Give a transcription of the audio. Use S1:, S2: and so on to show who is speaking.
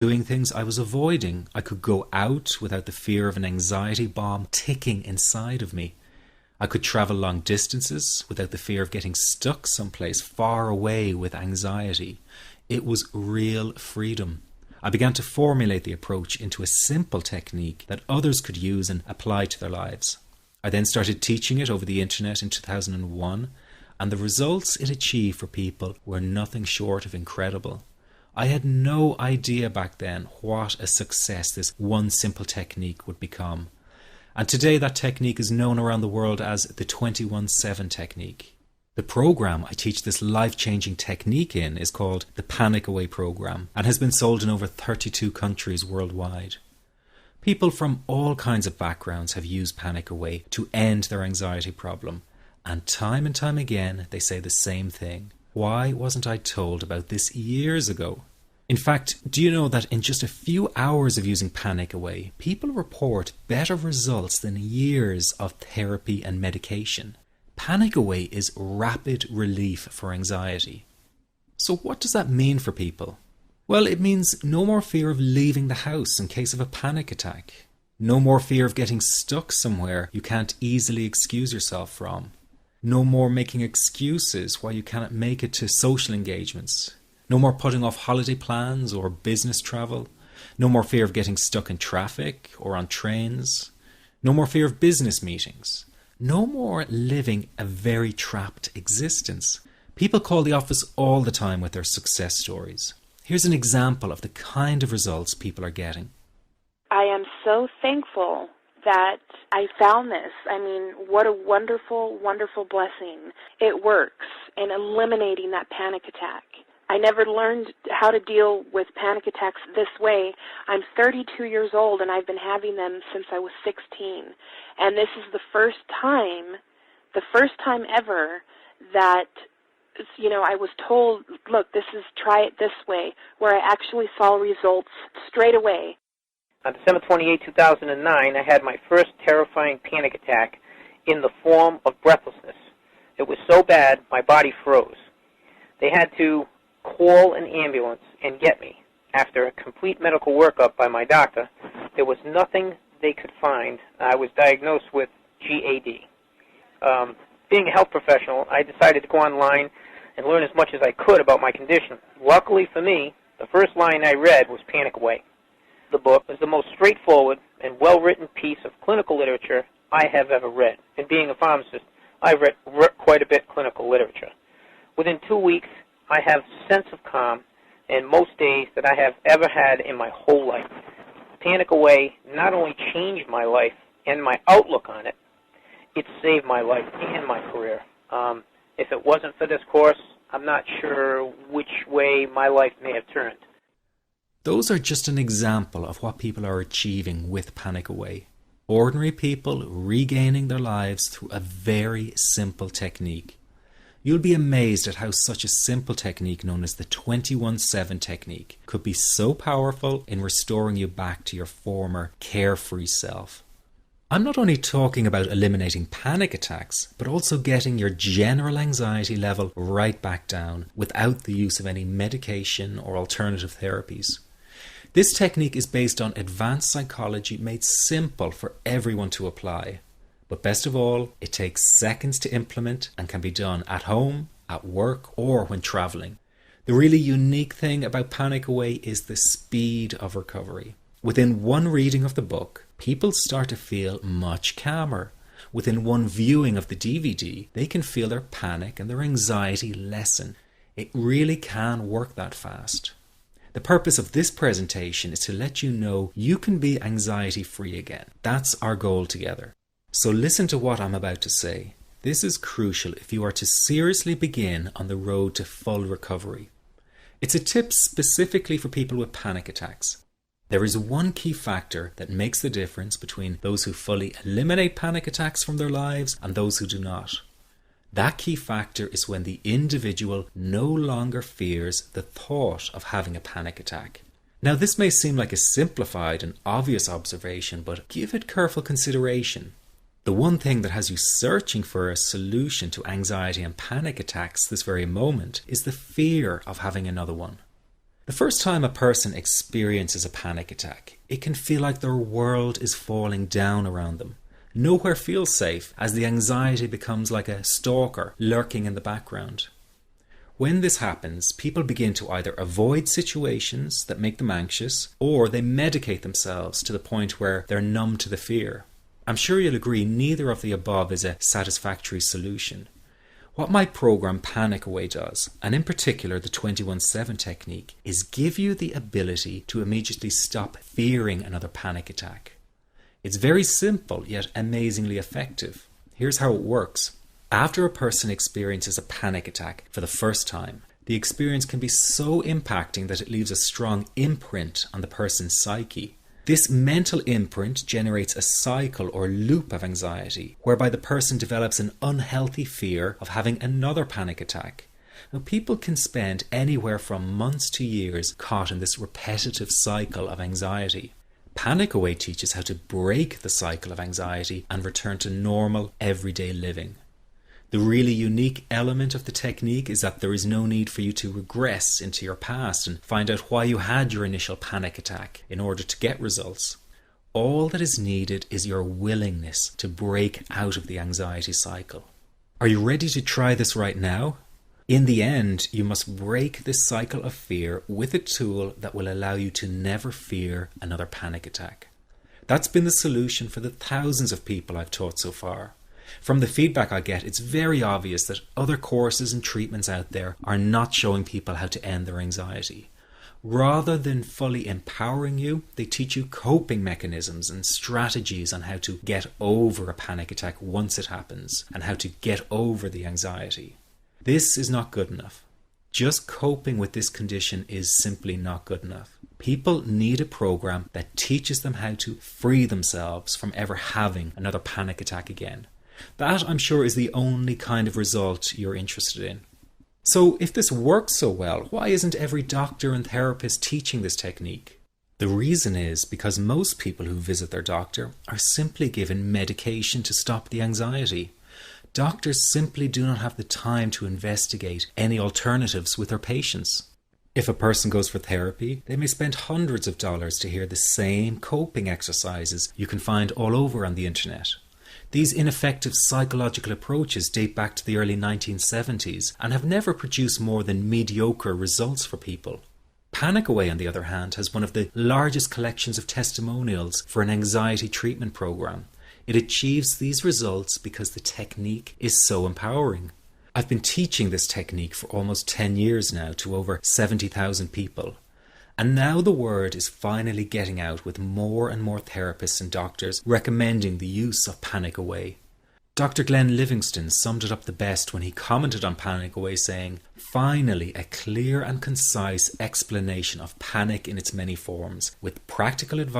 S1: doing things I was avoiding. I could go out without the fear of an anxiety bomb ticking inside of me. I could travel long distances without the fear of getting stuck someplace far away with anxiety. It was real freedom. I began to formulate the approach into a simple technique that others could use and apply to their lives. I then started teaching it over the internet in 2001, and the results it achieved for people were nothing short of incredible. I had no idea back then what a success this one simple technique would become. And today that technique is known around the world as the 21-7 technique. The program I teach this life-changing technique in is called the Panic Away program and has been sold in over 32 countries worldwide. People from all kinds of backgrounds have used Panic Away to end their anxiety problem. And time again they say the same thing. Why wasn't I told about this years ago? In fact, do you know that in just a few hours of using Panic Away, people report better results than years of therapy and medication? Panic Away is rapid relief for anxiety. So what does that mean for people? Well, it means no more fear of leaving the house in case of a panic attack. No more fear of getting stuck somewhere you can't easily excuse yourself from. No more making excuses why you cannot make it to social engagements. No more putting off holiday plans or business travel. No more fear of getting stuck in traffic or on trains. No more fear of business meetings. No more living a very trapped existence. People call the office all the time with their success stories. Here's an example of the kind of results people are getting.
S2: I am so thankful that I found this. I mean, what a wonderful, wonderful blessing. It works in eliminating that panic attack. I never learned how to deal with panic attacks this way. I'm 32 years old and I've been having them since I was 16. And this is the first time ever that, I was told, look, try it this way, where I actually saw results straight away.
S3: On December 28, 2009, I had my first terrifying panic attack in the form of breathlessness. It was so bad, my body froze. They had to call an ambulance and get me. After a complete medical workup by my doctor, there was nothing they could find. I was diagnosed with GAD. Being a health professional, I decided to go online and learn as much as I could about my condition. Luckily for me, the first line I read was Panic Away. The book was the most straightforward and well-written piece of clinical literature I have ever read. And being a pharmacist, I've read quite a bit of clinical literature. Within 2 weeks, I have a sense of calm in most days that I have ever had in my whole life. Panic Away not only changed my life and my outlook on it, it saved my life and my career. If it wasn't for this course, I'm not sure which way my life may have turned.
S1: Those are just an example of what people are achieving with Panic Away. Ordinary people regaining their lives through a very simple technique. You'll be amazed at how such a simple technique known as the 21-7 technique could be so powerful in restoring you back to your former carefree self. I'm not only talking about eliminating panic attacks, but also getting your general anxiety level right back down without the use of any medication or alternative therapies. This technique is based on advanced psychology made simple for everyone to apply. But best of all, it takes seconds to implement and can be done at home, at work, or when traveling. The really unique thing about Panic Away is the speed of recovery. Within one reading of the book, people start to feel much calmer. Within one viewing of the DVD, they can feel their panic and their anxiety lessen. It really can work that fast. The purpose of this presentation is to let you know you can be anxiety-free again. That's our goal together. So listen to what I'm about to say. This is crucial if you are to seriously begin on the road to full recovery. It's a tip specifically for people with panic attacks. There is one key factor that makes the difference between those who fully eliminate panic attacks from their lives and those who do not. That key factor is when the individual no longer fears the thought of having a panic attack. Now, this may seem like a simplified and obvious observation, but give it careful consideration. The one thing that has you searching for a solution to anxiety and panic attacks this very moment is the fear of having another one. The first time a person experiences a panic attack, it can feel like their world is falling down around them. Nowhere feels safe as the anxiety becomes like a stalker lurking in the background. When this happens, people begin to either avoid situations that make them anxious, or they medicate themselves to the point where they're numb to the fear. I'm sure you'll agree neither of the above is a satisfactory solution. What my program Panic Away does, and in particular the 21-7 technique, is give you the ability to immediately stop fearing another panic attack. It's very simple yet amazingly effective. Here's how it works. After a person experiences a panic attack for the first time, the experience can be so impacting that it leaves a strong imprint on the person's psyche. This mental imprint generates a cycle or loop of anxiety, whereby the person develops an unhealthy fear of having another panic attack. Now, people can spend anywhere from months to years caught in this repetitive cycle of anxiety. Panic Away teaches how to break the cycle of anxiety and return to normal, everyday living. The really unique element of the technique is that there is no need for you to regress into your past and find out why you had your initial panic attack in order to get results. All that is needed is your willingness to break out of the anxiety cycle. Are you ready to try this right now? In the end, you must break this cycle of fear with a tool that will allow you to never fear another panic attack. That's been the solution for the thousands of people I've taught so far. From the feedback I get, it's very obvious that other courses and treatments out there are not showing people how to end their anxiety. Rather than fully empowering you, they teach you coping mechanisms and strategies on how to get over a panic attack once it happens and how to get over the anxiety. This is not good enough. Just coping with this condition is simply not good enough. People need a program that teaches them how to free themselves from ever having another panic attack again. That, I'm sure, is the only kind of result you're interested in. So if this works so well, why isn't every doctor and therapist teaching this technique? The reason is because most people who visit their doctor are simply given medication to stop the anxiety. Doctors simply do not have the time to investigate any alternatives with their patients. If a person goes for therapy, they may spend hundreds of dollars to hear the same coping exercises you can find all over on the internet. These ineffective psychological approaches date back to the early 1970s and have never produced more than mediocre results for people. Panic Away, on the other hand, has one of the largest collections of testimonials for an anxiety treatment program. It achieves these results because the technique is so empowering. I've been teaching this technique for almost 10 years now to over 70,000 people. And now the word is finally getting out with more and more therapists and doctors recommending the use of Panic Away. Dr. Glenn Livingston summed it up the best when he commented on Panic Away saying, "Finally, a clear and concise explanation of panic in its many forms, with practical advice